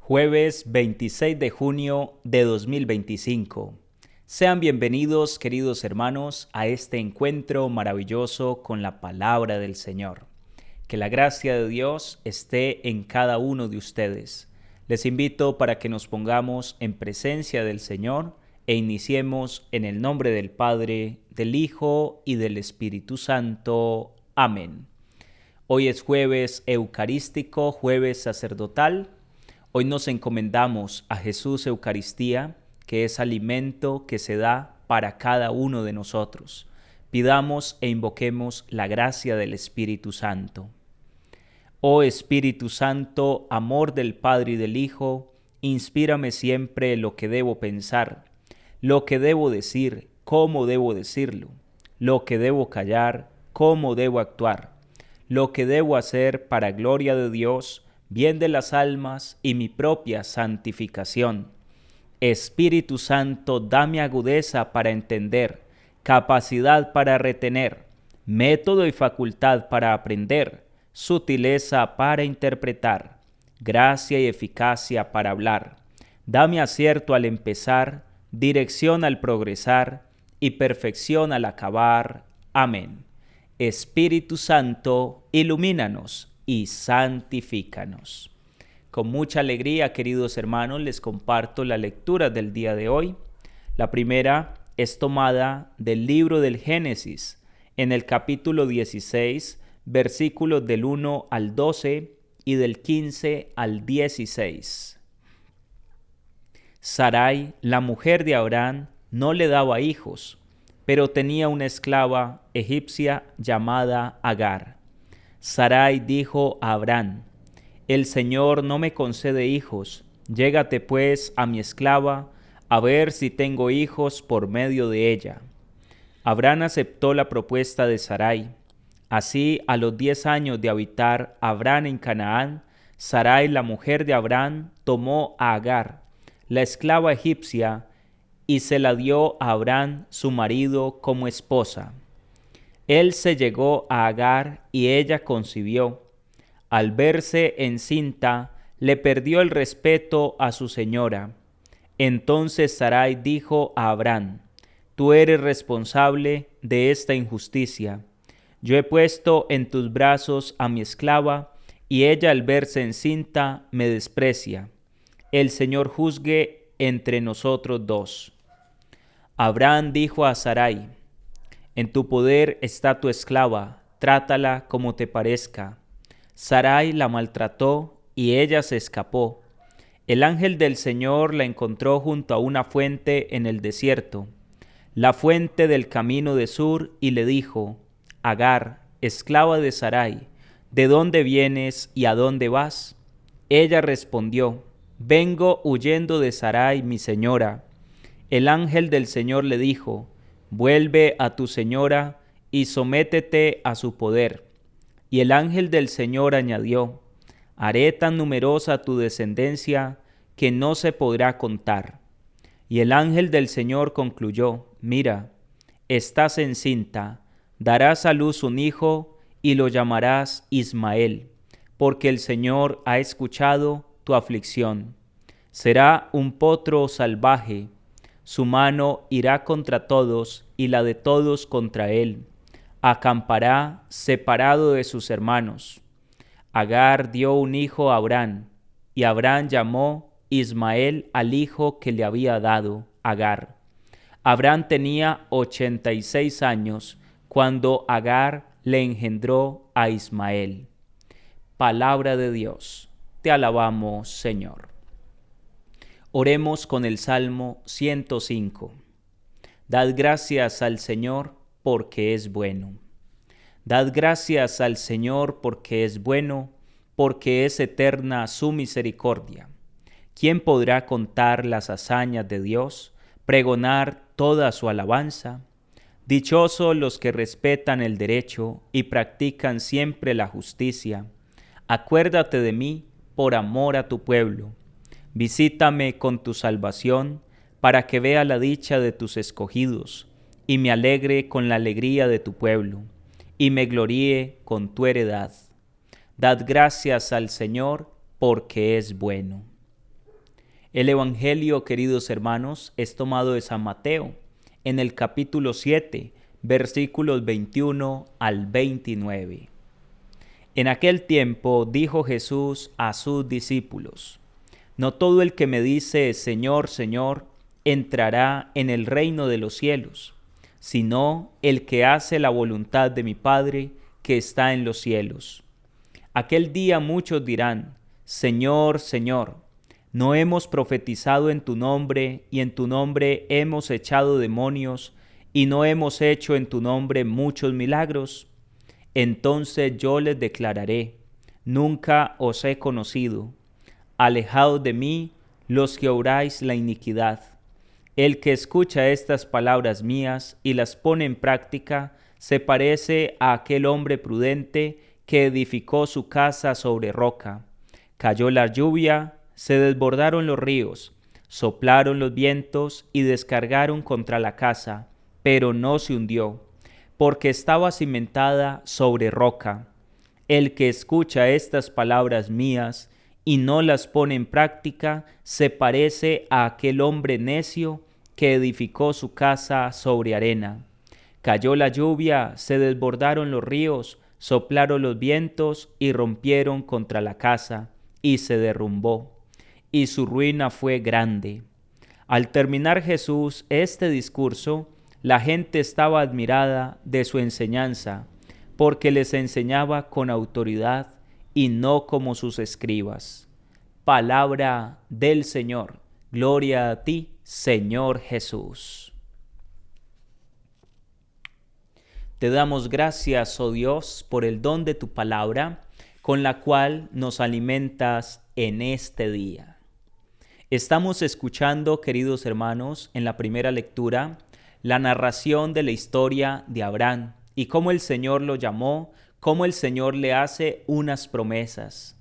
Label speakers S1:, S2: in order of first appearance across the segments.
S1: Jueves 26 de junio de 2025. Sean bienvenidos, queridos hermanos, a este encuentro maravilloso con la palabra del Señor. Que la gracia de Dios esté en cada uno de ustedes. Les invito para que nos pongamos en presencia del Señor e iniciemos en el nombre del Padre, del Hijo y del Espíritu Santo. Amén. Hoy es jueves eucarístico, jueves sacerdotal. Hoy nos encomendamos a Jesús Eucaristía, que es alimento que se da para cada uno de nosotros. Pidamos e invoquemos la gracia del Espíritu Santo. Oh Espíritu Santo, amor del Padre y del Hijo, inspírame siempre lo que debo pensar, lo que debo decir, cómo debo decirlo, lo que debo callar, cómo debo actuar, lo que debo hacer para gloria de Dios, bien de las almas y mi propia santificación. Espíritu Santo, dame agudeza para entender, capacidad para retener, método y facultad para aprender, sutileza para interpretar, gracia y eficacia para hablar. Dame acierto al empezar, dirección al progresar y perfección al acabar. Amén. Espíritu Santo, ilumínanos y santifícanos. Con mucha alegría, queridos hermanos, les comparto la lectura del día de hoy. La primera es tomada del libro del Génesis, en el capítulo 16, versículos del 1 al 12 y del 15 al 16. Sarai, la mujer de Abraham, no le daba hijos, pero tenía una esclava egipcia llamada Agar. Sarai dijo a Abraham: El Señor no me concede hijos, llégate pues a mi esclava, a ver si tengo hijos por medio de ella. Abraham aceptó la propuesta de Sarai. Así, a los 10 años de habitar Abraham en Canaán, Sarai, la mujer de Abraham, tomó a Agar, la esclava egipcia, y se la dio a Abraham, su marido, como esposa. Él se llegó a Agar y ella concibió. Al verse encinta, le perdió el respeto a su señora. Entonces Sarai dijo a Abraham: Tú eres responsable de esta injusticia. Yo he puesto en tus brazos a mi esclava, y ella al verse encinta me desprecia. El Señor juzgue entre nosotros dos. Abraham dijo a Sarai: En tu poder está tu esclava, trátala como te parezca. Sarai la maltrató y ella se escapó. El ángel del Señor la encontró junto a una fuente en el desierto, la fuente del camino de Sur, y le dijo: Agar, esclava de Sarai, ¿de dónde vienes y a dónde vas? Ella respondió: Vengo huyendo de Sarai, mi señora. El ángel del Señor le dijo: Vuelve a tu señora y sométete a su poder. Y el ángel del Señor añadió: Haré tan numerosa tu descendencia que no se podrá contar. Y el ángel del Señor concluyó: Mira, estás encinta, darás a luz un hijo y lo llamarás Ismael, porque el Señor ha escuchado tu aflicción. Será un potro salvaje. Su mano irá contra todos y la de todos contra él. Acampará separado de sus hermanos. Agar dio un hijo a Abraham, y Abraham llamó Ismael al hijo que le había dado Agar. Abraham tenía 86 años cuando Agar le engendró a Ismael. Palabra de Dios. Te alabamos, Señor. Oremos con el Salmo 105. Dad gracias al Señor porque es bueno. Dad gracias al Señor porque es bueno, porque es eterna su misericordia. ¿Quién podrá contar las hazañas de Dios, pregonar toda su alabanza? Dichosos los que respetan el derecho y practican siempre la justicia. Acuérdate de mí por amor a tu pueblo. Visítame con tu salvación, para que vea la dicha de tus escogidos, y me alegre con la alegría de tu pueblo, y me gloríe con tu heredad. Dad gracias al Señor, porque es bueno. El Evangelio, queridos hermanos, es tomado de San Mateo, en el capítulo 7, versículos 21 al 29. En aquel tiempo dijo Jesús a sus discípulos: No todo el que me dice Señor, Señor, entrará en el reino de los cielos, sino el que hace la voluntad de mi Padre que está en los cielos. Aquel día muchos dirán: Señor, Señor, ¿no hemos profetizado en tu nombre, y en tu nombre hemos echado demonios, y no hemos hecho en tu nombre muchos milagros? Entonces yo les declararé: Nunca os he conocido. Alejaos de mí, los que obráis la iniquidad. El que escucha estas palabras mías y las pone en práctica, se parece a aquel hombre prudente que edificó su casa sobre roca. Cayó la lluvia, se desbordaron los ríos, soplaron los vientos y descargaron contra la casa, pero no se hundió, porque estaba cimentada sobre roca. El que escucha estas palabras mías y no las pone en práctica, se parece a aquel hombre necio que edificó su casa sobre arena. Cayó la lluvia, se desbordaron los ríos, soplaron los vientos y rompieron contra la casa, y se derrumbó, y su ruina fue grande. Al terminar Jesús este discurso, la gente estaba admirada de su enseñanza, porque les enseñaba con autoridad y no como sus escribas. Palabra del Señor. Gloria a ti, Señor Jesús. Te damos gracias, oh Dios, por el don de tu palabra, con la cual nos alimentas en este día. Estamos escuchando, queridos hermanos, en la primera lectura, la narración de la historia de Abraham y cómo el Señor lo llamó, cómo el Señor le hace unas promesas.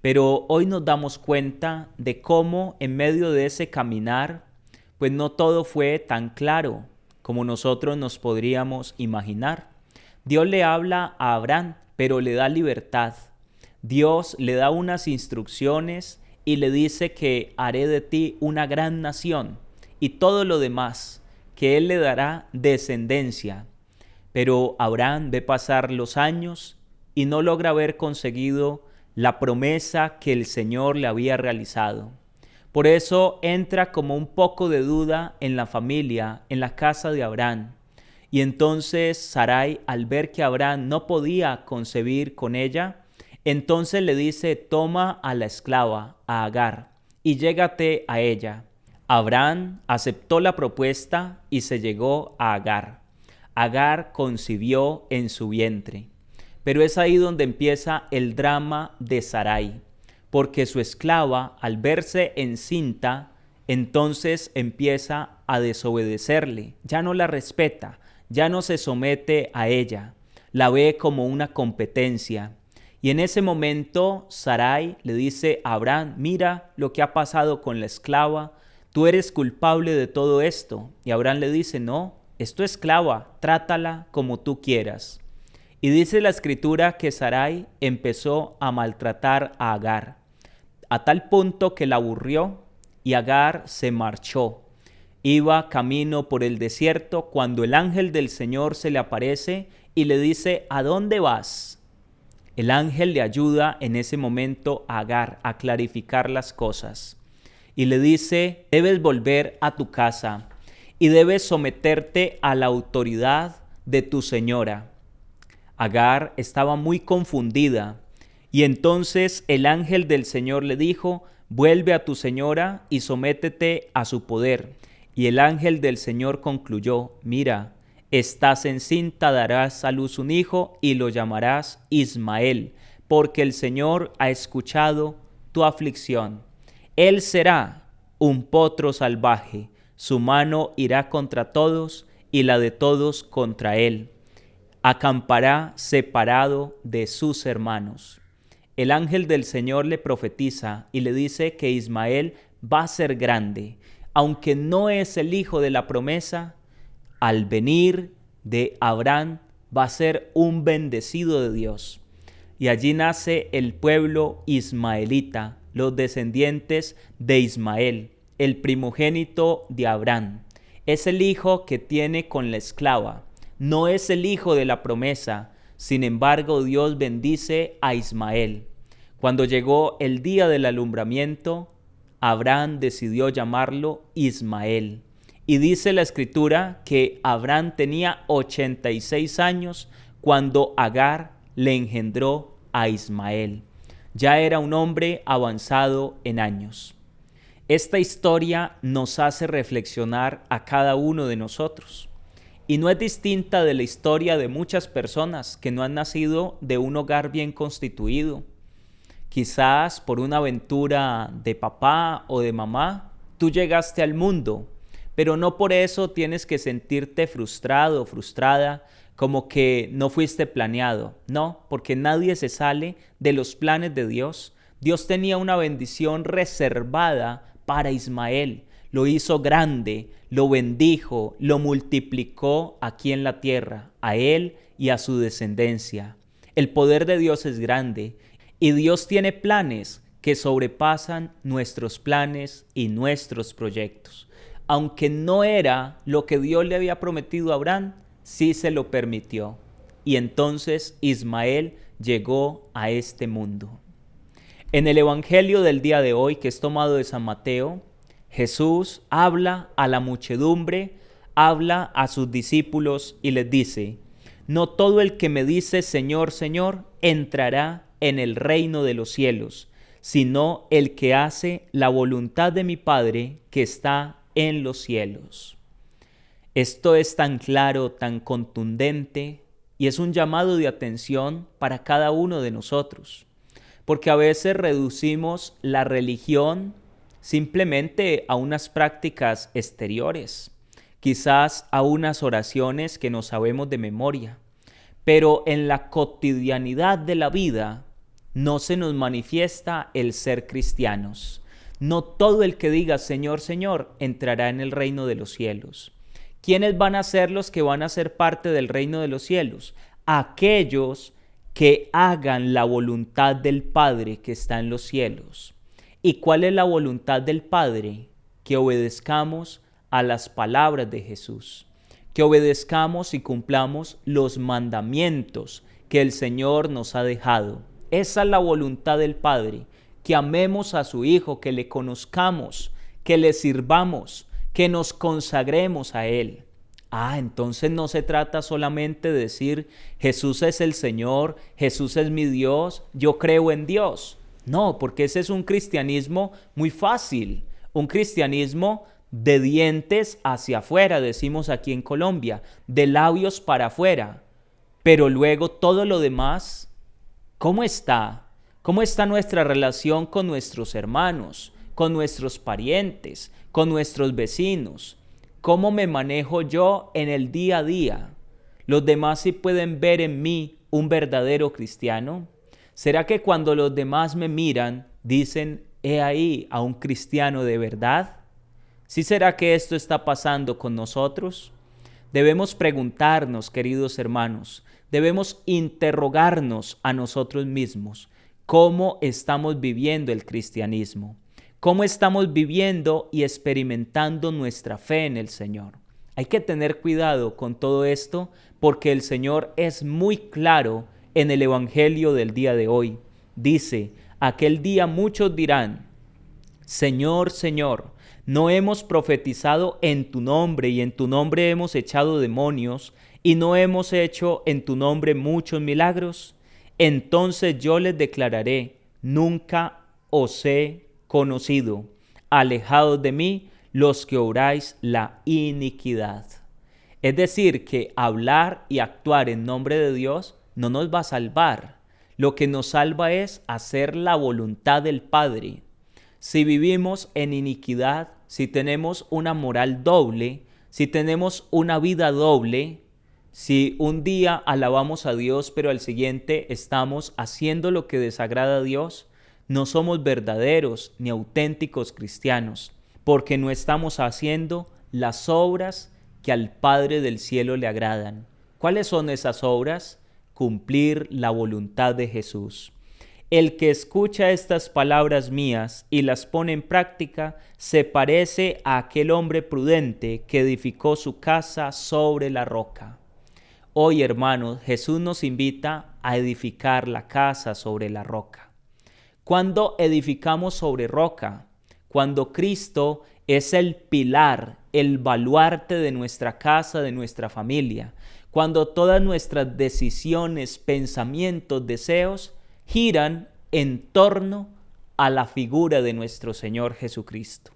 S1: Pero hoy nos damos cuenta de cómo en medio de ese caminar, pues no todo fue tan claro como nosotros nos podríamos imaginar. Dios le habla a Abraham, pero le da libertad. Dios le da unas instrucciones y le dice que haré de ti una gran nación y todo lo demás, que Él le dará descendencia. Pero Abraham ve pasar los años y no logra haber conseguido la promesa que el Señor le había realizado. Por eso entra como un poco de duda en la familia, en la casa de Abraham. Y entonces Sarai, al ver que Abraham no podía concebir con ella, entonces le dice: toma a la esclava, a Agar, y llégate a ella. Abraham aceptó la propuesta y se llegó a Agar. Agar concibió en su vientre. Pero es ahí donde empieza el drama de Sarai, porque su esclava, al verse encinta, entonces empieza a desobedecerle, ya no la respeta, ya no se somete a ella, la ve como una competencia. Y en ese momento Sarai le dice a Abraham: mira lo que ha pasado con la esclava, tú eres culpable de todo esto. Y Abraham le dice: no, es tu esclava, trátala como tú quieras. Y dice la escritura que Sarai empezó a maltratar a Agar, a tal punto que la aburrió y Agar se marchó. Iba camino por el desierto cuando el ángel del Señor se le aparece y le dice: ¿a dónde vas? El ángel le ayuda en ese momento a Agar a clarificar las cosas y le dice: debes volver a tu casa y debes someterte a la autoridad de tu señora. Agar estaba muy confundida y entonces el ángel del Señor le dijo: vuelve a tu señora y sométete a su poder. Y el ángel del Señor concluyó: mira, estás encinta, darás a luz un hijo y lo llamarás Ismael, porque el Señor ha escuchado tu aflicción. Él será un potro salvaje, su mano irá contra todos y la de todos contra él. Acampará separado de sus hermanos. El ángel del Señor le profetiza y le dice que Ismael va a ser grande, aunque no es el hijo de la promesa. Al venir de Abraham va a ser un bendecido de Dios. Y allí nace el pueblo ismaelita, los descendientes de Ismael, el primogénito de Abraham. Es el hijo que tiene con la esclava. No es el hijo de la promesa. Sin embargo, Dios bendice a Ismael. Cuando llegó el día del alumbramiento, Abraham decidió llamarlo Ismael. Y dice la Escritura que Abraham tenía 86 años cuando Agar le engendró a Ismael. Ya era un hombre avanzado en años. Esta historia nos hace reflexionar a cada uno de nosotros. Y no es distinta de la historia de muchas personas que no han nacido de un hogar bien constituido. Quizás por una aventura de papá o de mamá, tú llegaste al mundo, pero no por eso tienes que sentirte frustrado o frustrada, como que no fuiste planeado. No, porque nadie se sale de los planes de Dios. Dios tenía una bendición reservada para Ismael. Lo hizo grande, lo bendijo, lo multiplicó aquí en la tierra, a él y a su descendencia. El poder de Dios es grande y Dios tiene planes que sobrepasan nuestros planes y nuestros proyectos. Aunque no era lo que Dios le había prometido a Abraham, sí se lo permitió. Y entonces Ismael llegó a este mundo. En el Evangelio del día de hoy, que es tomado de San Mateo, Jesús habla a la muchedumbre, habla a sus discípulos y les dice: no todo el que me dice Señor, Señor, entrará en el reino de los cielos, sino el que hace la voluntad de mi Padre que está en los cielos. Esto es tan claro, tan contundente, y es un llamado de atención para cada uno de nosotros, porque a veces reducimos la religión simplemente a unas prácticas exteriores, quizás a unas oraciones que no sabemos de memoria, pero en la cotidianidad de la vida no se nos manifiesta el ser cristianos. No todo el que diga Señor, Señor entrará en el reino de los cielos. ¿Quiénes van a ser los que van a ser parte del reino de los cielos? Aquellos que hagan la voluntad del Padre que está en los cielos. ¿Y cuál es la voluntad del Padre? Que obedezcamos a las palabras de Jesús, que obedezcamos y cumplamos los mandamientos que el Señor nos ha dejado. Esa es la voluntad del Padre, que amemos a su Hijo, que le conozcamos, que le sirvamos, que nos consagremos a Él. Entonces no se trata solamente de decir Jesús es el Señor, Jesús es mi Dios, yo creo en Dios. No, porque ese es un cristianismo muy fácil, un cristianismo de dientes hacia afuera, decimos aquí en Colombia, de labios para afuera. Pero luego todo lo demás, ¿cómo está? ¿Cómo está nuestra relación con nuestros hermanos, con nuestros parientes, con nuestros vecinos? ¿Cómo me manejo yo en el día a día? ¿Los demás sí pueden ver en mí un verdadero cristiano? ¿Será que cuando los demás me miran, dicen, he ahí a un cristiano de verdad? ¿Sí será que esto está pasando con nosotros? Debemos preguntarnos, queridos hermanos, debemos interrogarnos a nosotros mismos, ¿cómo estamos viviendo el cristianismo? ¿Cómo estamos viviendo y experimentando nuestra fe en el Señor? Hay que tener cuidado con todo esto porque el Señor es muy claro en el Evangelio del día de hoy. Dice, aquel día muchos dirán, Señor, Señor, ¿no hemos profetizado en tu nombre y en tu nombre hemos echado demonios y no hemos hecho en tu nombre muchos milagros? Entonces yo les declararé, nunca os he conocido. Alejados de mí los que obráis la iniquidad. Es decir, que hablar y actuar en nombre de Dios no nos va a salvar. Lo que nos salva es hacer la voluntad del Padre. Si vivimos en iniquidad, si tenemos una moral doble, si tenemos una vida doble, si un día alabamos a Dios pero al siguiente estamos haciendo lo que desagrada a Dios, no somos verdaderos ni auténticos cristianos, porque no estamos haciendo las obras que al Padre del cielo le agradan. ¿Cuáles son esas obras? Cumplir la voluntad de Jesús. El que escucha estas palabras mías y las pone en práctica, se parece a aquel hombre prudente que edificó su casa sobre la roca. Hoy, hermanos, Jesús nos invita a edificar la casa sobre la roca. Cuando edificamos sobre roca, cuando Cristo es el pilar, el baluarte de nuestra casa, de nuestra familia, cuando todas nuestras decisiones, pensamientos, deseos giran en torno a la figura de nuestro Señor Jesucristo.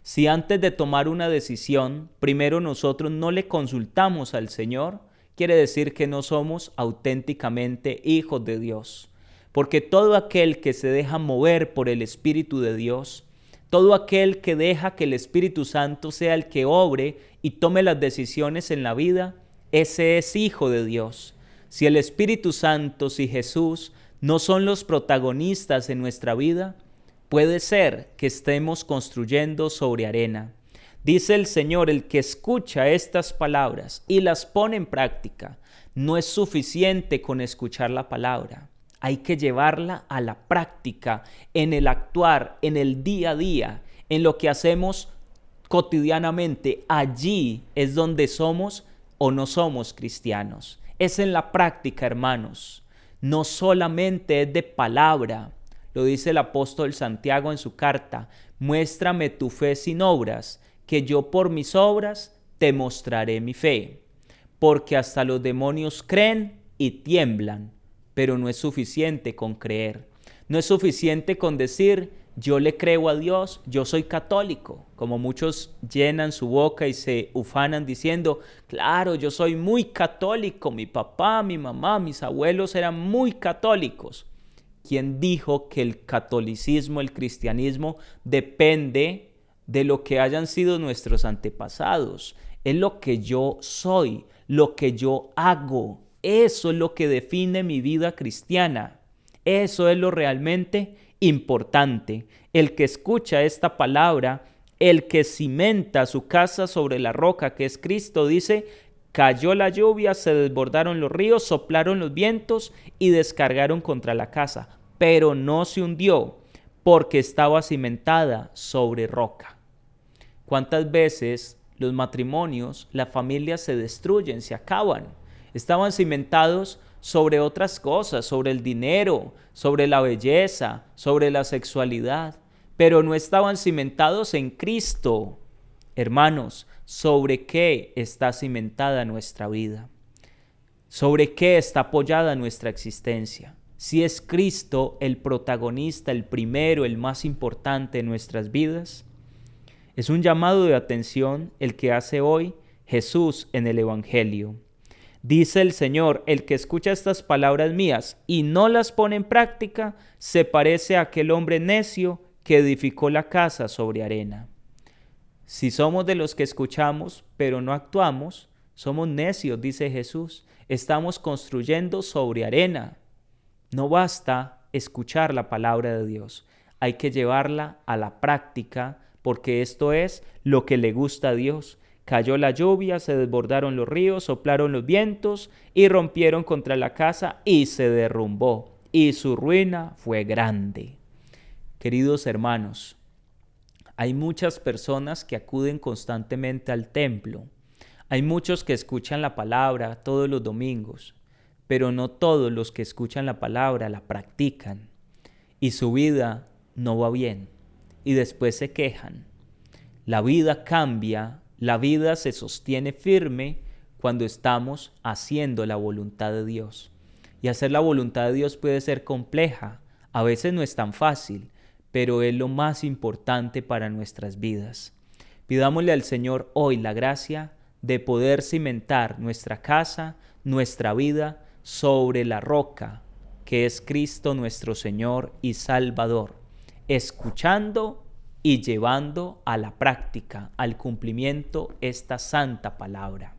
S1: Si antes de tomar una decisión, primero nosotros no le consultamos al Señor, quiere decir que no somos auténticamente hijos de Dios. Porque todo aquel que se deja mover por el Espíritu de Dios, todo aquel que deja que el Espíritu Santo sea el que obre y tome las decisiones en la vida, ese es hijo de Dios. Si el Espíritu Santo, si Jesús no son los protagonistas en nuestra vida, puede ser que estemos construyendo sobre arena. Dice el Señor, el que escucha estas palabras y las pone en práctica, no es suficiente con escuchar la palabra. Hay que llevarla a la práctica, en el actuar, en el día a día, en lo que hacemos cotidianamente. Allí es donde somos o no somos cristianos. Es en la práctica, hermanos. No solamente es de palabra. Lo dice el apóstol Santiago en su carta. Muéstrame tu fe sin obras, que yo por mis obras te mostraré mi fe. Porque hasta los demonios creen y tiemblan. Pero no es suficiente con creer. No es suficiente con decir, yo le creo a Dios, yo soy católico. Como muchos llenan su boca y se ufanan diciendo, claro, yo soy muy católico. Mi papá, mi mamá, mis abuelos eran muy católicos. ¿Quién dijo que el catolicismo, el cristianismo, depende de lo que hayan sido nuestros antepasados? Es lo que yo soy, lo que yo hago. Eso es lo que define mi vida cristiana. Eso es lo realmente importante. El que escucha esta palabra, el que cimenta su casa sobre la roca que es Cristo, dice, cayó la lluvia, se desbordaron los ríos, soplaron los vientos y descargaron contra la casa, pero no se hundió porque estaba cimentada sobre roca. ¿Cuántas veces los matrimonios, las familias se destruyen, se acaban? Estaban cimentados sobre otras cosas, sobre el dinero, sobre la belleza, sobre la sexualidad, pero no estaban cimentados en Cristo. Hermanos, ¿sobre qué está cimentada nuestra vida? ¿Sobre qué está apoyada nuestra existencia? Si es Cristo el protagonista, el primero, el más importante en nuestras vidas. Es un llamado de atención el que hace hoy Jesús en el Evangelio. Dice el Señor, el que escucha estas palabras mías y no las pone en práctica, se parece a aquel hombre necio que edificó la casa sobre arena. Si somos de los que escuchamos, pero no actuamos, somos necios, dice Jesús. Estamos construyendo sobre arena. No basta escuchar la palabra de Dios. Hay que llevarla a la práctica, porque esto es lo que le gusta a Dios. Cayó la lluvia, se desbordaron los ríos, soplaron los vientos y rompieron contra la casa y se derrumbó, y su ruina fue grande. Queridos hermanos, hay muchas personas que acuden constantemente al templo. Hay muchos que escuchan la palabra todos los domingos, pero no todos los que escuchan la palabra la practican. Y su vida no va bien. Y después se quejan. La vida cambia. La vida se sostiene firme cuando estamos haciendo la voluntad de Dios. Y hacer la voluntad de Dios puede ser compleja, a veces no es tan fácil, pero es lo más importante para nuestras vidas. Pidámosle al Señor hoy la gracia de poder cimentar nuestra casa, nuestra vida sobre la roca, que es Cristo nuestro Señor y Salvador, escuchando y llevando a la práctica, al cumplimiento, esta santa palabra.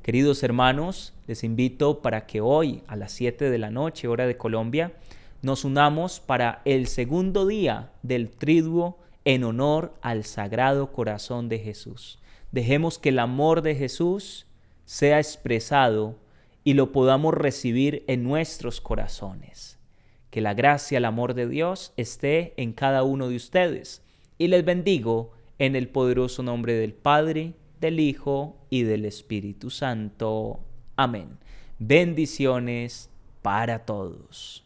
S1: Queridos hermanos, les invito para que hoy a las 7 de la noche, hora de Colombia, nos unamos para el segundo día del Triduo en honor al Sagrado Corazón de Jesús. Dejemos que el amor de Jesús sea expresado y lo podamos recibir en nuestros corazones. Que la gracia, el amor de Dios esté en cada uno de ustedes. Y les bendigo en el poderoso nombre del Padre, del Hijo y del Espíritu Santo. Amén. Bendiciones para todos.